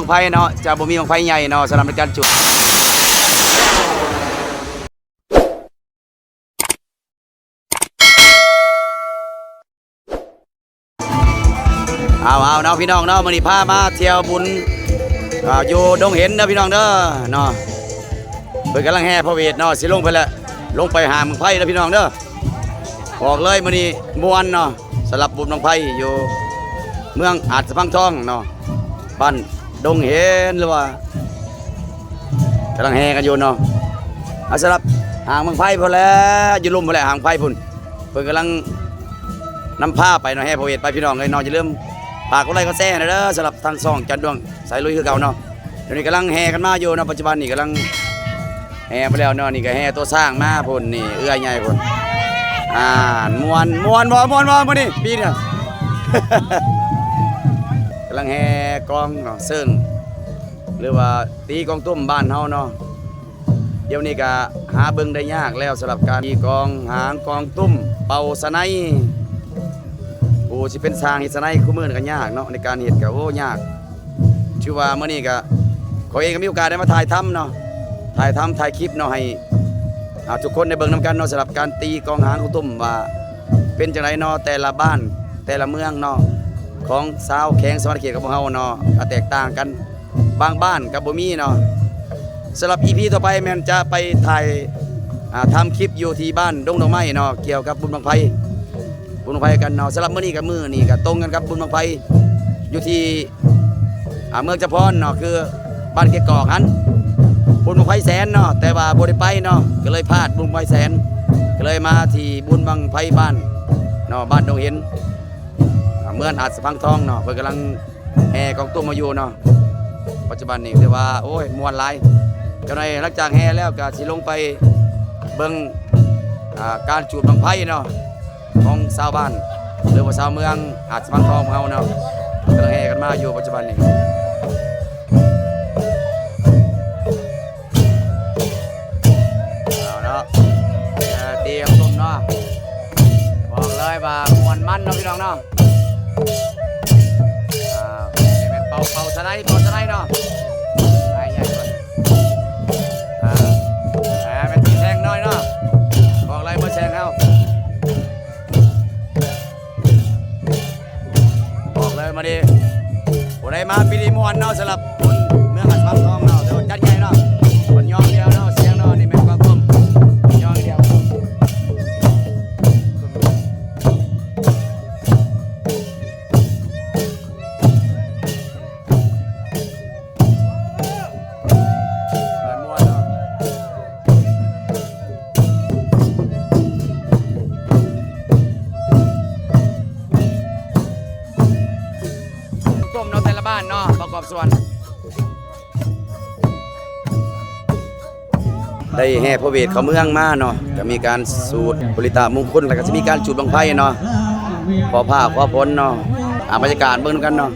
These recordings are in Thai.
ไผ่เนาะจะบ่มีบังไฟใหญ่เนาะสำหรับในการจุดเอาเนาะพี่น้องเนาะมื้อนี้พามาเที่ยวบุญอยู่ดงเห็นเด้อพี่น้องเด้อเนาะเพิ่นกำลังแห่พระเวทเนาะสิลงไปแล้วลงไปหาบังไฟเด้อพี่น้องเด้อบอกเลยมื้อนี้ม่วนเนาะสำหรับบุญบังไฟอยู่เมืองอาจสะพังทองเนาะบ้านดงเห็นหรือว่ากำลังแห่กันอยู่เนาะสำหรับหางบังไฟพอแล้วอยู่ลุ่มพอแล้วหางไฟพุ่นเพิ่นกำลังนำผ้าไปเนาะแห่พระเวทไปพี่น้องเลยเนาะอย่าลืมฝากกดไลค์กดแชร์นะเด้อสำหรับทางช่องจันดวงสายลุยคือเก่าเนาะเดี๋ยวนี้กำลังแห่กันมาอยู่เนาะปัจจุบันนี่กำลังแห่ไปแล้วเนาะนี่ก็แห่ตัวสร้างมาพุ่นนี่เอื้อยใหญ่พุ่นม่วนบ่มื้อนี้ปีเนี่ย กำลังแห่กองเนาะซึ่งหรือว่าตีกองตุ้มบ้านเฮาเนาะเดี๋ยวนี้ก็หาเบิ่งได้ยากแล้วสำหรับการตีกองหางกองตุ้มเป่าสไนโอ้สิเป็นสร้างเฮ็ดสไนคู่มือก็ยากเนาะในการเฮ็ดก็โอ้ยากชื่อว่ามื้อนี้ก็เขาเองก็มีโอกาสได้มาถ่ายทำเนาะถ่ายคลิปเนาะให้ทุกคนได้เบิ่งนํกันเนาะสำหรับการตีกองหางกองตุ้มว่าเป็นจังไดเนาะแต่ละบ้านแต่ละเมืองเนาะของชาวแข้งสวรรค์เขตกับพวกเฮาเนาะก็แตกต่างกันบางบ้านกับบ่มีเนาะสำหรับ EP ต่อไปแม่นจะไปถ่ายทำคลิปอยู่ที่บ้านดงดอกไม้เนาะเกี่ยวกับบุญบังไฟกันเนาะสำหรับมื้อนี้กับมื้อนี้ก็ตรงกันกับบุญบังไฟอยู่ที่เมืองจำพรเนาะคือบ้านเกกอกหันบุญบังไฟแสนเนาะแต่ว่าบ่ได้ไปเนาะก็เลยพลาดบุญบังไฟแสนก็เลยมาที่บุญบังไฟบ้านเนาะบ้านดงเห็นเมืองอาจสะพังทองเนาะเพิ่นกำลังแห่กองตุ้มมาอยู่เนาะปัจจุบันนี้ถือว่าโอ้ยม่วนหลายเจ้าหน้าหลังจากแห่แล้วก็สิลงไปเบิ่งการจูดบังไฟเนาะของชาวบ้านหรือว่าชาวเมืองอาจสะพังทองของเฮาเนาะกำลังแห่กันมาอยู่ปัจจุบันนี้เอาเนาะเตรียมตุ้มเนาะบอกเลยว่าม่วนมันเนาะพี่น้องเนาะเป่าสไนเนาะใหญ่ก่อนเป็นตีแทงน้อยเนาะบอกอะไรมาแทงเอาบอกเลยมาดิวันไหนมาปีดีมวนเนาะสำหรับคนเมืองอาจสะพังทองเนาะเดี๋ยวจัดใหญ่เนาะคนย่องเดียวเนาะเสียงเนาะนี่แม่งกว้างพุ่มย่องเดียวบ้านเนาะประกอบส่วนได้แห่พระเวทเขาเมืองมาเนาะก็มีการสูตรบริตามงคลแล้วก็จะมีการจุดบังไฟเนาะขอผ้าขอพ้นเนาะบรรยากาศเบิ่งกันเนาะ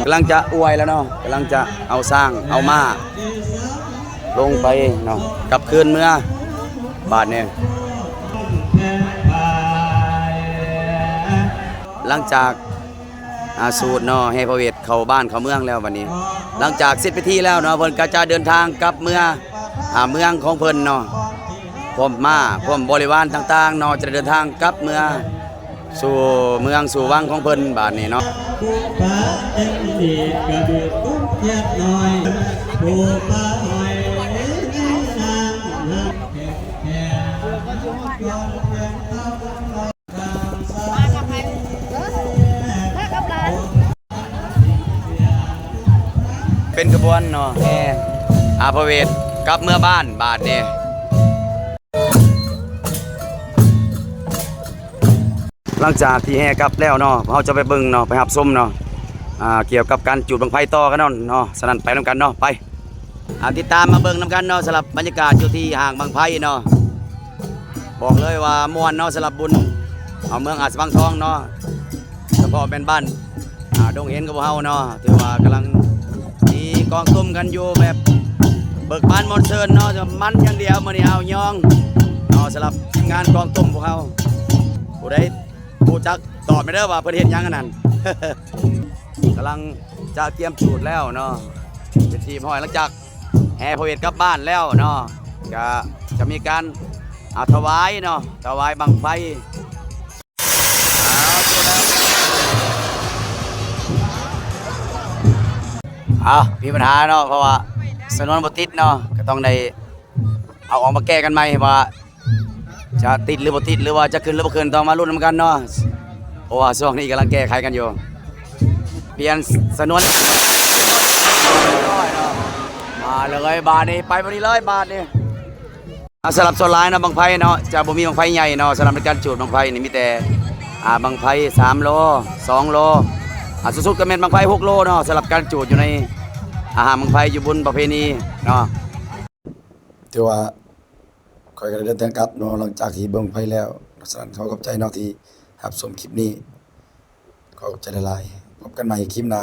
กำลังจะอวยแล้วเนาะกำลังจะเอาสร้างเอามาลงไปเนาะกลับคืนเมื่อบาทเนี่ยหลังจากสูตรเนาะแห่พระเวทเข้าบ้านเข้าเมืองแล้ววันนี้หลังจากเสร็จพิธีแล้วเนาะเพิ่นก็จะเดินทางกลับเมืองของเพิ่นเนาะพร้อมบริวารต่างๆเนาะจะเดินทางกลับเมืองสู่เมืองสู่วังของเพิ่นบาดนี้เนาะเป็นกระบวนเนาะแห่พระเวทกลับเมื่อบ้านบาทนี่หลังจากที่แห่กลับแล้วเนาะเราจะไปเบิ่งเนาะไปหับส้มเนาะเกี่ยวกับการจุดบังไฟต่อกันเนาะสนั่นไปนำกันเนาะไปติดตามมาเบิ่งนำกันเนาะสำหรับบรรยากาศอยู่ที่ห่างบังไฟเนาะบอกเลยว่าม่วนเนาะสำหรับบุญเมืองอาจสะพังทองเนาะเฉพาะเป็นบ้านดงเห็นกับเฮาเนาะถือว่ากำลังตีกองตุ้มกันอยู่แบบเบิกบานมอนเซิร์นเนาะจะมันอย่างเดียวมื้อนี้เอายองเนาะสำหรับงานกองตุ้มพวกเฮาผู้ใด ผู้จักตอบไม่ได้ว่าเพิ่นเฮ็ดหยังกันนั่น กำลังจะเตรียมจูดแล้วเนาะเป็นทีมห้อยหลังจากแห่พระเวทกลับบ้านแล้วเนาะก็จะมีการถวายเนาะถวายบังไฟจูดแล้วมีปัญหาเนาะเพราะว่าสนวนบ่ติดเนาะก็ต้องได้เอาออกมาแก้กันใหม่ว่าจะติดหรือบ่ติดหรือว่าจะขึ้นหรือบ่ขึ้นต้องมาลุ้นนำกันเนาะเพราะว่าช่วงนี้กำลังแก้ไขกันอยู่เปลี่ยนสนวนมาเลยบาทนี้ไปพอดีเลยบาทนี้สลับโซนไลน์เนาะบังไฟเนาะจะบ่มีบังไฟใหญ่เนาะสำหรับในการจูดบังไฟนี่มีแต่บังไฟ3โล2โลสุดๆก็เป็นบังไฟ6โลเนาะสำหรับการจูดอยู่ในบังไฟอยู่บนประเพณีเนาะถือว่าคอยกันเดินทางกลับเนาะหลังจากที่เบิ่งไฟแล้วฉะนั้นขอขอบใจเนาะที่รับชมคลิปนี้ขอขอบใจหลายๆพบกันใหม่คลิปหน้า